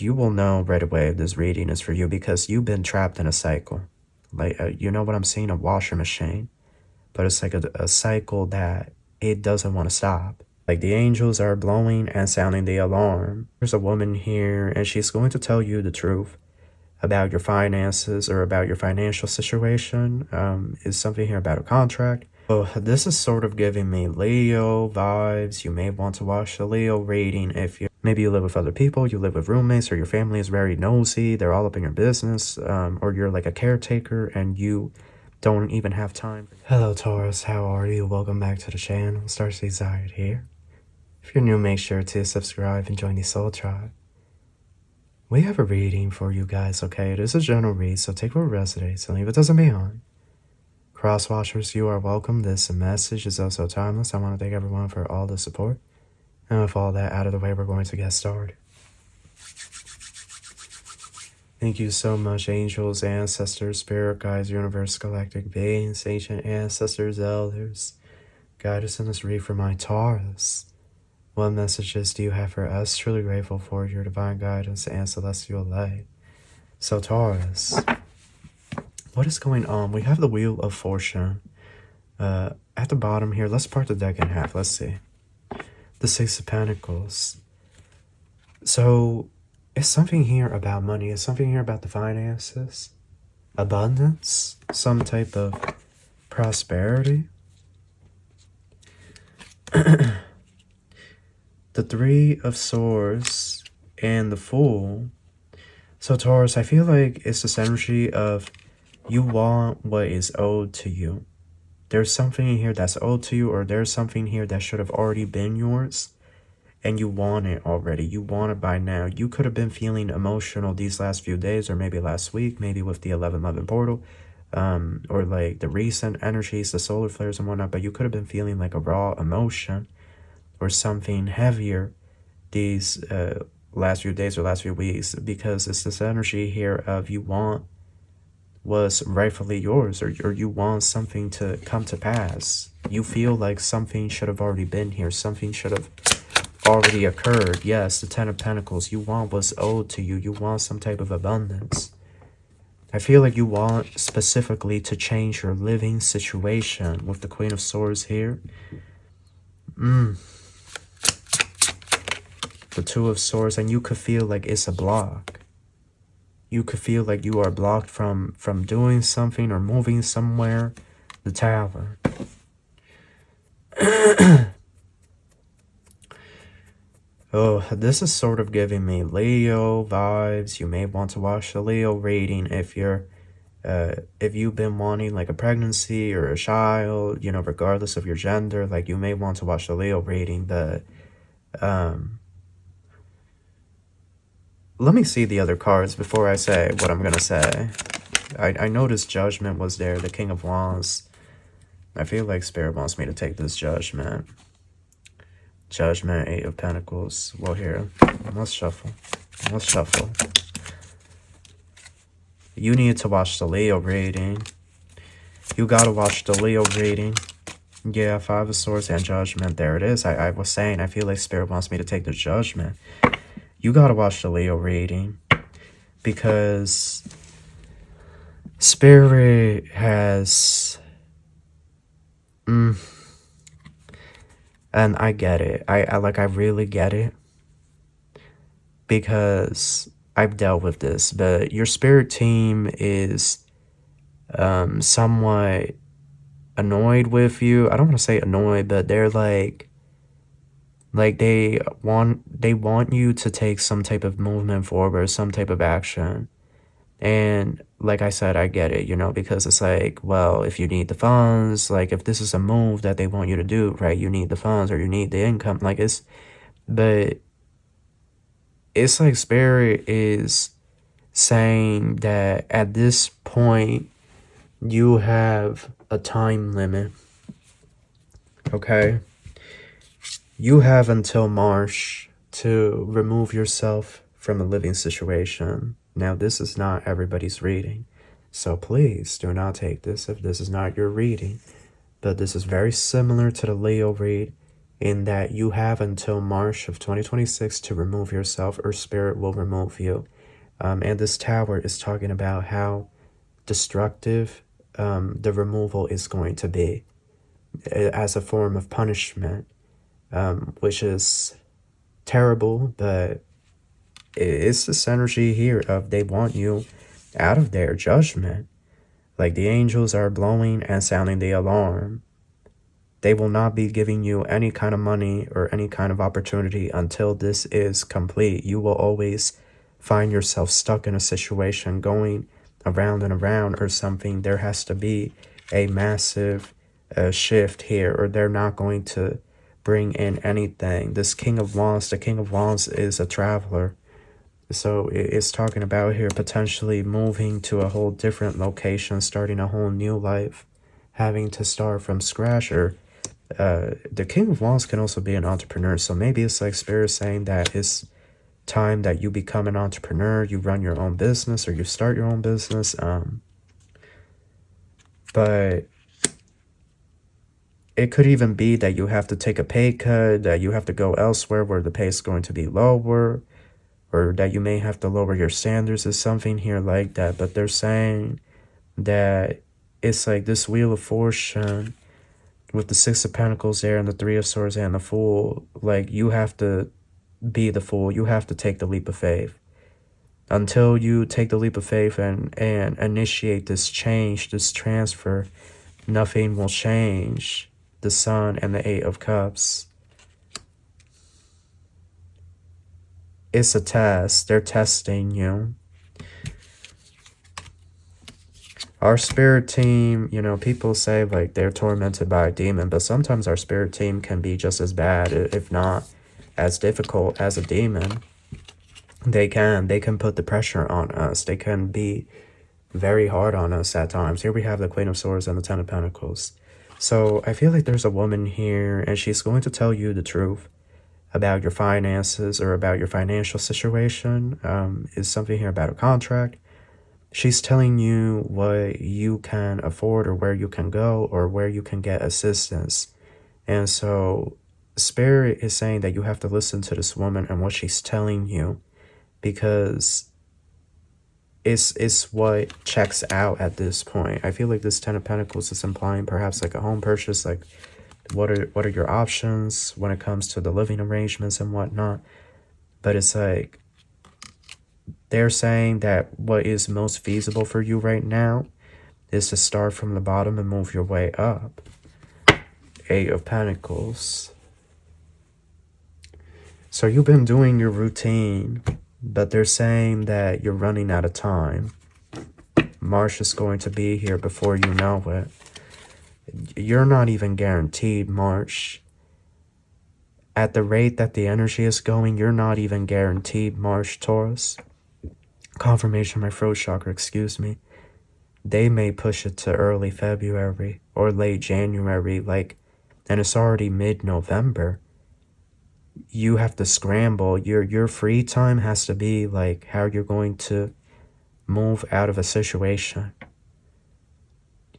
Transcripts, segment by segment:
you will know right away if this reading is for you, because you've been trapped in a cycle. Like, you know what I'm seeing? A washer machine. But it's like a cycle that it doesn't want to stop. Like, the angels are blowing and sounding the alarm. There's a woman here, and she's going to tell you the truth about your finances or about your financial situation. Is something here about a contract? Oh, this is sort of giving me Leo vibes. You may want to watch the Leo reading if you maybe you live with other people, you live with roommates, or your family is very nosy. They're all up in your business, or you're like a caretaker and you don't even have time. Hello, Taurus. How are you? Welcome back to the channel. Stars Desired here. If you're new, make sure to subscribe and join the Soul Tribe. We have a reading for you guys, okay? It is a general read, so take what resonates and leave it doesn't beyond. Cross-watchers, you are welcome. This message is also timeless. I want to thank everyone for all the support. And with all that out of the way, we're going to get started. Thank you so much, angels, ancestors, spirit guides, universe, galactic beings, ancient ancestors, elders. Guide us in this read for my Taurus. What messages do you have for us? Truly grateful for your divine guidance and celestial light. So, Taurus, what is going on? We have the Wheel of Fortune. At the bottom here, let's part the deck in half. Let's see. The Six of Pentacles. So, it's something here about money. It's something here about the finances. Abundance. Some type of prosperity. The Three of Swords and the Fool. So, Taurus, I feel like it's this energy of you want what is owed to you. There's something in here that's owed to you, or there's something here that should have already been yours, and you want it already. You want it by now. You could have been feeling emotional these last few days, or maybe last week, maybe with the 11/11 portal, or like the recent energies, the solar flares and whatnot, but you could have been feeling like a raw emotion or something heavier these last few days or last few weeks, because it's this energy here of you want was rightfully yours, or you want something to come to pass. You feel like something should have already been here. Something should have already occurred. Yes, the Ten of Pentacles. You want what's owed to you. You want some type of abundance. I feel like you want specifically to change your living situation with the Queen of Swords here. The Two of Swords, and you could feel like it's a block. You could feel like you are blocked from doing something or moving somewhere. The Tower. Oh, this is sort of giving me Leo vibes. You may want to watch the Leo reading if you've been wanting like a pregnancy or a child, you know, regardless of your gender. Like, you may want to watch the Leo reading, but let me see the other cards before I say what I'm going to say. I noticed Judgment was there, the King of Wands. I feel like Spirit wants me to take this Judgment. Judgment, Eight of Pentacles. Well, here, let's shuffle. Let's shuffle. You need to watch the Leo reading. You got to watch the Leo reading. Yeah, Five of Swords and Judgment. There it is. I was saying, I feel like Spirit wants me to take the Judgment. You gotta watch the Leo reading, because Spirit has, and I get it. I really get it, because I've dealt with this, but your Spirit team is somewhat annoyed with you. I don't want to say annoyed, but they're like they want you to take some type of movement forward, some type of action. And like I said, I get it, you know, because it's like, well, if you need the funds, like if this is a move that they want you to do, right, you need the funds or you need the income, like but it's like Spirit is saying that at this point you have a time limit, okay? You have until March to remove yourself from a living situation. Now, this is not everybody's reading, so please do not take this if this is not your reading. But this is very similar to the Leo read. in that you have until March of 2026 to remove yourself, or spirit will remove you. And this tower is talking about how destructive the removal is going to be as a form of punishment, which is terrible, but it's this energy here of they want you out of their judgment. Like the angels are blowing and sounding the alarm. They will not be giving you any kind of money or any kind of opportunity until this is complete. You will always find yourself stuck in a situation going around and around or something. There has to be a massive shift here, or they're not going to bring in anything. This King of Wands, the King of Wands is a traveler. So it's talking about here potentially moving to a whole different location, starting a whole new life, having to start from scratch. Or the King of Wands can also be an entrepreneur. So maybe it's like Spirit saying that it's time that you become an entrepreneur, you run your own business, or you start your own business. But it could even be that you have to take a pay cut, that you have to go elsewhere where the pay is going to be lower, or that you may have to lower your standards or something here like that. But they're saying that it's like this Wheel of Fortune with the Six of Pentacles there and the Three of Swords and the Fool. Like, you have to be the Fool. You have to take the leap of faith. Until you take the leap of faith and initiate this change, this transfer, nothing will change. The Sun and the Eight of Cups. It's a test. They're testing you. Our spirit team, you know, people say like they're tormented by a demon, but sometimes our spirit team can be just as bad, if not as difficult as a demon. They can put the pressure on us. They can be very hard on us at times. Here we have the Queen of Swords and the Ten of Pentacles. So I feel like there's a woman here, and she's going to tell you the truth about your finances or about your financial situation. Is something here about a contract. She's telling you what you can afford, or where you can go, or where you can get assistance. And so Spirit is saying that you have to listen to this woman and what she's telling you, because it's what checks out at this point. I feel like this Ten of Pentacles is implying perhaps like a home purchase. Like, what are your options when it comes to the living arrangements and whatnot. But it's like they're saying that what is most feasible for you right now is to start from the bottom and move your way up. Eight of Pentacles. So you've been doing your routine, but they're saying that you're running out of time. March is going to be here before you know it. You're not even guaranteed March. At the rate that the energy is going, you're not even guaranteed March, Taurus. Confirmation, my throat chakra, excuse me. They may push it to early February or late January, like, and it's already mid-November. You have to scramble. Your free time has to be like how you're going to move out of a situation.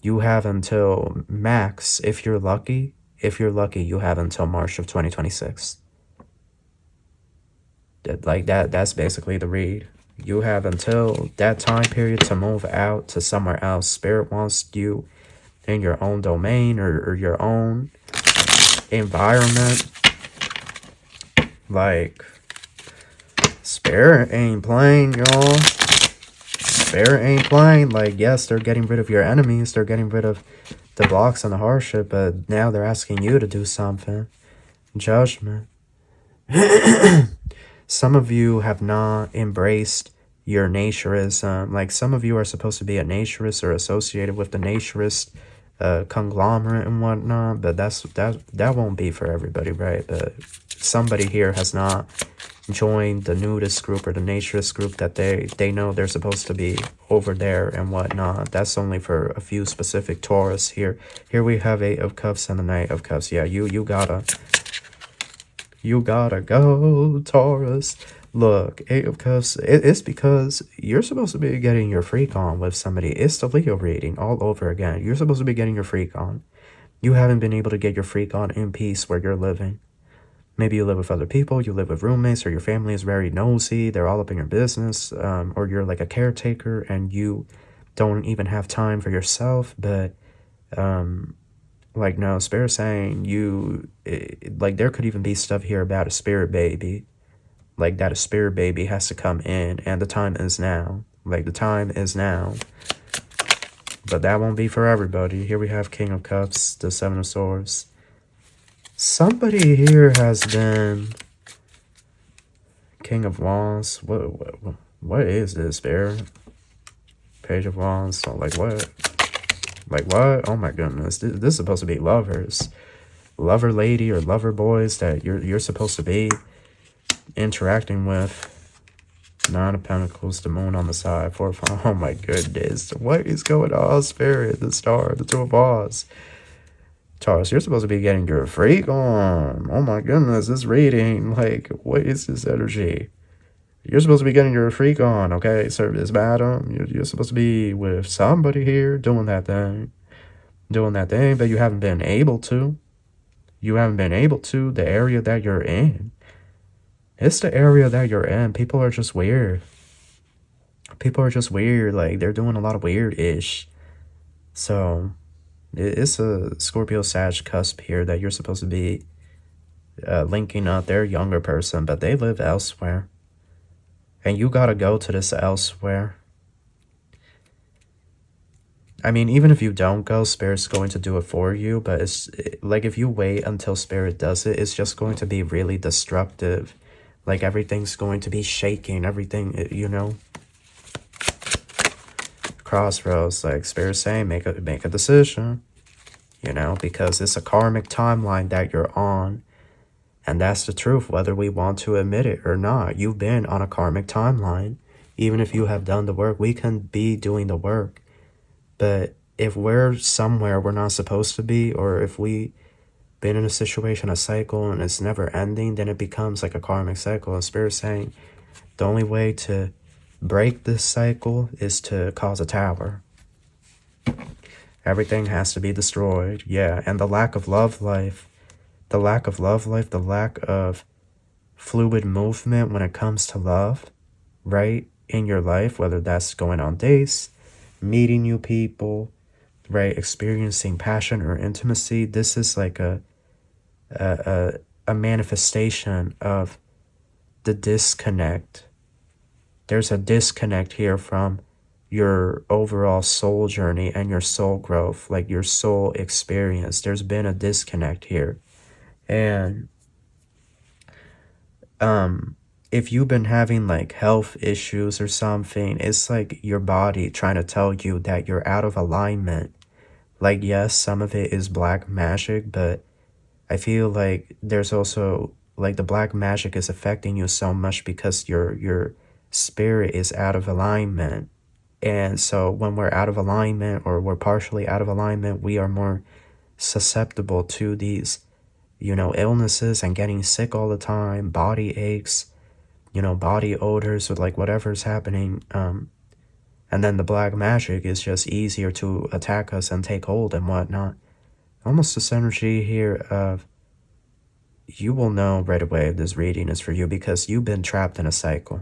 You have until max, if you're lucky, you have until March of 2026. That's basically the read. You have until that time period to move out to somewhere else. Spirit wants you in your own domain or your own environment. Like, Spirit ain't playing, y'all. Spirit ain't playing. Like, yes, they're getting rid of your enemies. They're getting rid of the blocks and the hardship, but now they're asking you to do something. Judgment. Some of you have not embraced your naturism. Like, some of you are supposed to be a naturist or associated with the naturist conglomerate and whatnot, but that won't be for everybody, right? But somebody here has not joined the nudist group or the naturist group that they know they're supposed to be over there and whatnot. That's only for a few specific Taurus here. Here we have Eight of Cups and the Knight of Cups. Yeah, you gotta go, Taurus. Look, Eight of Cups, it's because you're supposed to be getting your freak on with somebody. It's the Leo reading all over again. You're supposed to be getting your freak on. You haven't been able to get your freak on in peace where you're living. Maybe you live with other people, you live with roommates, or your family is very nosy, they're all up in your business, or you're like a caretaker and you don't even have time for yourself. But like, no, Spirit saying like, there could even be stuff here about a spirit baby, like that a spirit baby has to come in, and the time is now. Like, the time is now. But that won't be for everybody. Here we have King of Cups, the Seven of Swords. Somebody here has been King of Wands. What is this, Spirit? Page of Wands. So, like, what? Like, what? Oh my goodness. This is supposed to be lovers. Lover lady or lover boys that you're supposed to be interacting with. Nine of Pentacles, the Moon on the side, 4 of... Oh my goodness. What is going on, Spirit? The Star, the Two of Wands. Taurus, you're supposed to be getting your freak on. Oh my goodness, this reading. Like, what is this energy? You're supposed to be getting your freak on, okay? Service madam. You're supposed to be with somebody here doing that thing. Doing that thing, but you haven't been able to. You haven't been able to. The area that you're in. It's the area that you're in. People are just weird. People are just weird. Like, they're doing a lot of weird-ish. So, it's a Scorpio Sag cusp here that you're supposed to be linking up. They're a younger person, but they live elsewhere. And you gotta go to this elsewhere. I mean, even if you don't go, Spirit's going to do it for you. But it's like, if you wait until Spirit does it, it's just going to be really destructive. Like, everything's going to be shaking. Everything, you know. Crossroads, like Spirit's saying, make a decision. You know, because it's a karmic timeline that you're on. And that's the truth, whether we want to admit it or not. You've been on a karmic timeline. Even if you have done the work, we can be doing the work. But if we're somewhere we're not supposed to be, or if we been in a situation, a cycle, and it's never ending, then it becomes like a karmic cycle. And Spirit's saying the only way to break this cycle is to cause a tower. Everything has to be destroyed. Yeah, and the lack of love life, the lack of fluid movement when it comes to love, right, in your life, whether that's going on dates, meeting new people, right, experiencing passion or intimacy. This is like a manifestation of the disconnect. There's a disconnect here from your overall soul journey and your soul growth, like your soul experience. There's been a disconnect here. And if you've been having like health issues or something, it's like your body trying to tell you that you're out of alignment. Like, yes, some of it is black magic, but I feel like there's also like the black magic is affecting you so much because your spirit is out of alignment. And so when we're out of alignment, or we're partially out of alignment, we are more susceptible to these, you know, illnesses and getting sick all the time, body aches, you know, body odors, with like whatever's happening. And then the black magic is just easier to attack us and take hold and whatnot. Almost this energy here of, you will know right away if this reading is for you, because you've been trapped in a cycle.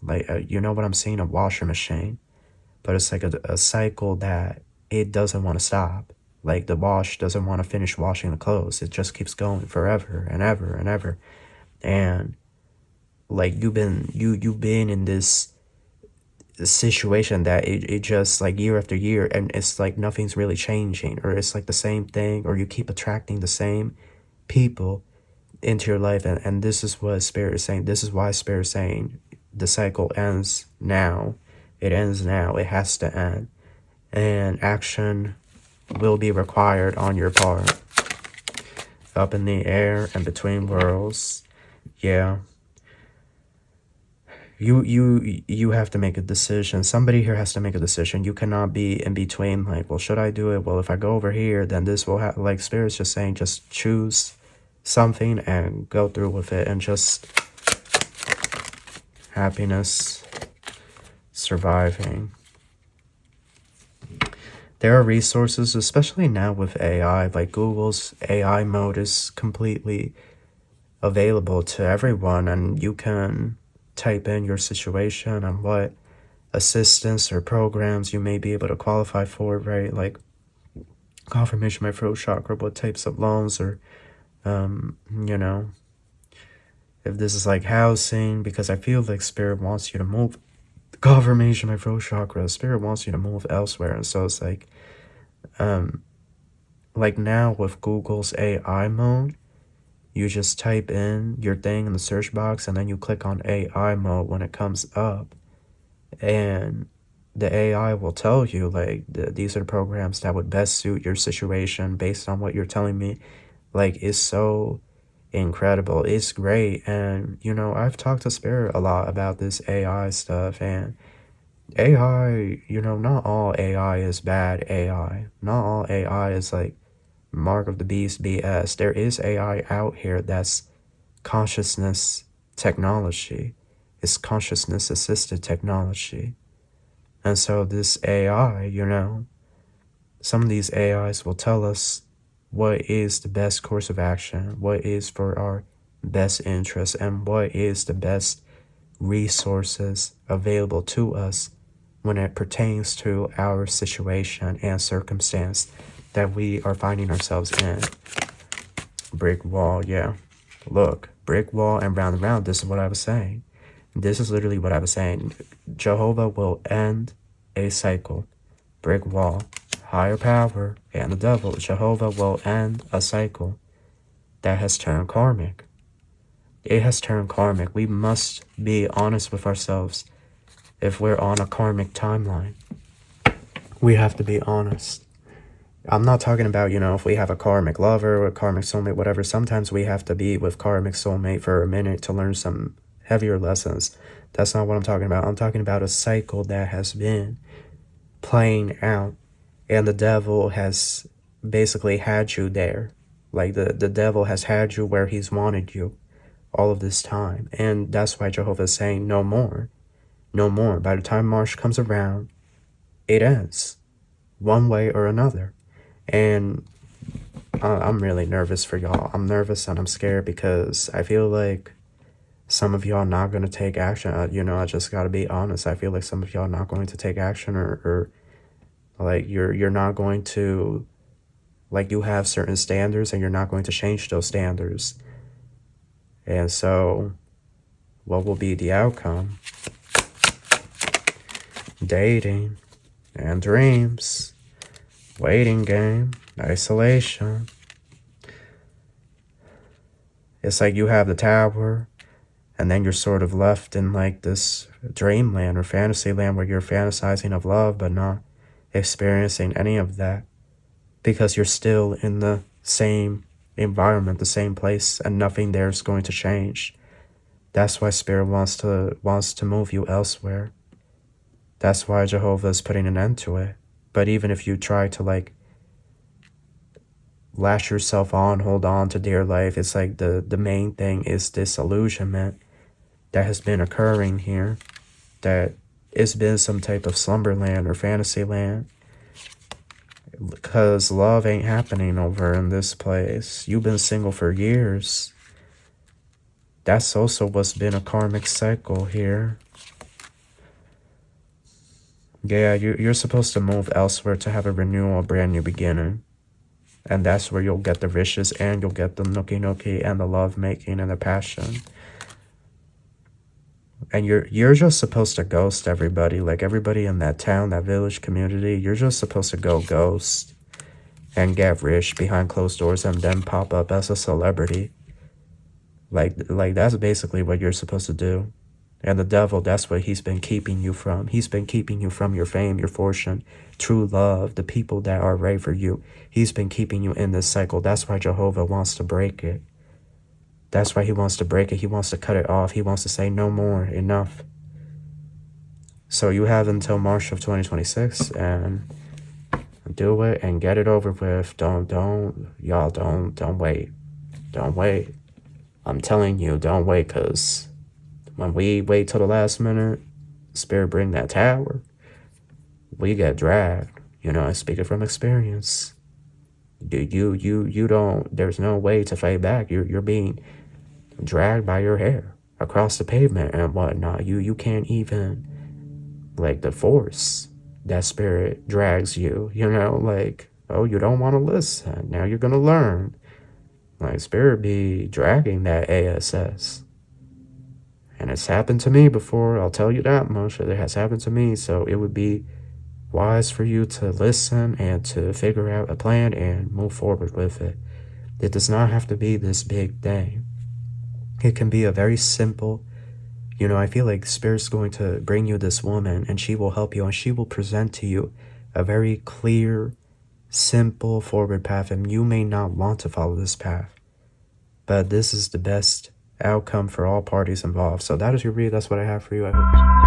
Like, you know what I'm seeing? A washer machine. But it's like a cycle that it doesn't want to stop. Like, the wash doesn't want to finish washing the clothes. It just keeps going forever and ever and ever. And like, you've been in this situation that it just like year after year, and it's like nothing's really changing, or it's like the same thing, or you keep attracting the same people into your life. And this is what Spirit is saying. This is why Spirit is saying the cycle ends now. It ends now. It has to end. And action will be required on your part. Up in the air and between worlds. Yeah. You have to make a decision. Somebody here has to make a decision. You cannot be in between, like, well, should I do it? Well, if I go over here, then this will happen. Like, Spirit's just saying, just choose something and go through with it, and just happiness, surviving. There are resources, especially now with AI, like Google's AI mode is completely available to everyone, and you can type in your situation and what assistance or programs you may be able to qualify for, right? Like confirmation my throat chakra, what types of loans, or you know, if this is like housing, because I feel like spirit wants you to move. Confirmation my throat chakra, spirit wants you to move elsewhere. And so it's like now with Google's AI mode, you just type in your thing in the search box and then you click on AI mode when it comes up, and the AI will tell you like these are the programs that would best suit your situation based on what you're telling me. Like, it's so incredible. It's great. And you know, I've talked to spirit a lot about this AI stuff, and AI, you know, not all AI is bad AI. Not all AI is like mark of the beast BS. There is AI out here that's consciousness technology. It's consciousness assisted technology. And so this AI, you know, some of these AIs will tell us what is the best course of action, what is for our best interest, and what is the best resources available to us when it pertains to our situation and circumstance that we are finding ourselves in. Brick wall, yeah. Look, brick wall and round, this is what I was saying. This is literally what I was saying. Jehovah will end a cycle. Brick wall, higher power, and the devil. Jehovah will end a cycle that has turned karmic. It has turned karmic. We must be honest with ourselves if we're on a karmic timeline. We have to be honest. I'm not talking about, you know, if we have a karmic lover or a karmic soulmate, whatever. Sometimes we have to be with karmic soulmate for a minute to learn some heavier lessons. That's not what I'm talking about. I'm talking about a cycle that has been playing out, and the devil has basically had you there. Like the devil has had you where he's wanted you all of this time. And that's why Jehovah is saying no more. No more. By the time March comes around, it ends one way or another. And I'm really nervous for y'all. I'm nervous and I'm scared because I feel like some of y'all not going to take action. You know, I just got to be honest. I feel like some of y'all not going to take action, or like you're not going to, like, you have certain standards and you're not going to change those standards. And so what will be the outcome? Dating and dreams. Waiting game, isolation. It's like you have the tower, and then you're sort of left in like this dreamland or fantasy land where you're fantasizing of love but not experiencing any of that because you're still in the same environment, the same place, and nothing there is going to change. That's why Spirit wants to move you elsewhere. That's why Jehovah is putting an end to it. But even if you try to like lash yourself on, hold on to dear life, it's like the main thing is disillusionment that has been occurring here, that it's been some type of slumberland or fantasy land, because love ain't happening over in this place. You've been single for years. That's also what's been a karmic cycle here. Yeah, you're supposed to move elsewhere to have a renewal, a brand new beginning. And that's where you'll get the riches, and you'll get the nookie and the love making and the passion. And you're just supposed to ghost everybody, like everybody in that town, that village community. You're just supposed to go ghost and get rich behind closed doors and then pop up as a celebrity. Like that's basically what you're supposed to do. And the devil, that's what he's been keeping you from. He's been keeping you from your fame, your fortune, true love, the people that are right for you. He's been keeping you in this cycle. That's why Jehovah wants to break it. That's why he wants to break it. He wants to cut it off. He wants to say no more, enough. So you have until March of 2026 and do it and get it over with. Don't wait. Don't wait. I'm telling you, don't wait, because when we wait till the last minute, Spirit bring that tower, we get dragged. You know, I speak it from experience. You don't, there's no way to fight back. You're being dragged by your hair across the pavement and whatnot. You can't even, like, the force that spirit drags you, you know, like, oh, you don't want to listen. Now you're going to learn. Like, spirit be dragging that ASS. And it's happened to me before, I'll tell you that much. It has happened to me, so it would be wise for you to listen and to figure out a plan and move forward with it. It does not have to be this big thing. It can be a very simple, you know, I feel like Spirit's going to bring you this woman and she will help you and she will present to you a very clear, simple forward path, and you may not want to follow this path, but this is the best outcome for all parties involved. So that is your read. That's what I have for you. I hope